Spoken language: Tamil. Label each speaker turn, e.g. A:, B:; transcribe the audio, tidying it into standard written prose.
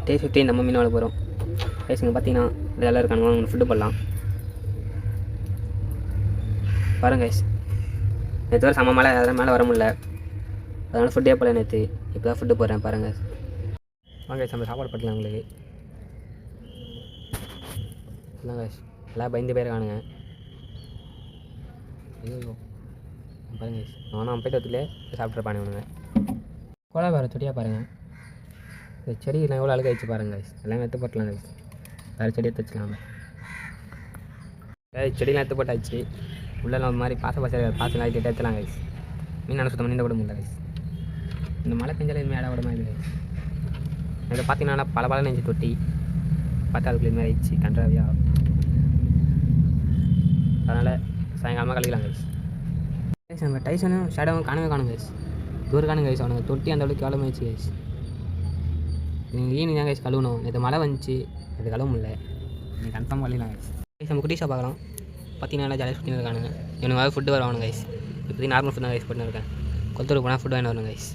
A: டே 15 நம்ம மீன் வாங்க போகிறோம் கைஸ். இங்கே பார்த்தீங்கன்னா இதெல்லாம் இருக்கானுங்க, அவங்க ஃபுட்டு போடலாம் பாருங்க கைஸ். நேற்று வர செம்ம மழை, அதெல்லாம் மேலே வர முடியல, அதனால் ஃபுட்டே போடல நேற்று. இப்போ தான் ஃபுட்டு போடுறேன் பாருங்கள். வாங்க கைஸ் நம்ம சாப்பாடு போட்டலாம் உங்களுக்கு. இல்லை கைஸ் எல்லாம் பயந்து பேர் காணுங்க. ஐயோ பாருங்க கைஸ், அவன் போய்ட்டு வரத்துலேயே சாப்பிட்ருப்பானே ஒன்றுங்க. கோலா வேறு செடியாக பாருங்கள். இந்த செடி நான் எவ்வளோ அழுக வச்சு பாருங்கள் கைஸ். எல்லாம் எடுத்து போட்டலாம் கைஸ், வேறு செடியை தைச்சிக்கலாம். செடியெலாம் எடுத்து போட்டாச்சு. உள்ளே நம்ம மாதிரி பாசம் ஆகிட்டு எடுத்துலாம் கைஸ். மீன் நல்லா சுத்தம் பண்ணி விட முடியல கைஸ். இந்த மழை பெஞ்சாலே இனிமேல் இடம் விடமா இருக்குது கைஸ். இதை பார்த்தீங்கன்னா பல நெஞ்சு தொட்டி பார்த்தா அதுக்குள்ள மாதிரி ஆயிடுச்சு கன்றாவியாக. அதனால் சாயங்காலமாக கழிக்கலாம் கைஸ். கைஸ் நம்ம டைசனும் ஷேடோவும் காணும் கைஸ். தூரம் காணும் கைஸ். அவனுக்கு தொட்டி அந்த அளவுக்கு எவ்வளோ ஆயிடுச்சு கைஸ். நீங்கள் ஈவினிங் தான் கைஸ் கழுவணும். நேற்று மழை வந்துச்சு, அது கழுவ முடியல. நீங்கள் கன்ஃபார்ம் கழிக்கலாம் கைஸ். கைஸ் நம்ம குட்டீஸாக பார்க்கலாம். பார்த்தீங்கன்னா ஜாலியாக சுற்றின்னு இருக்கானுங்க. இவனுக்கு ஃபுட்டு வருவானு கைஸ். இப்போதைக்கு நார்மல் ஃபுட் தான் கைஸ் போட்டுன்னு இருக்கேன். கொத்தூருக்கு போனால் ஃபுட் வாங்கி வரணும் கைஸ்.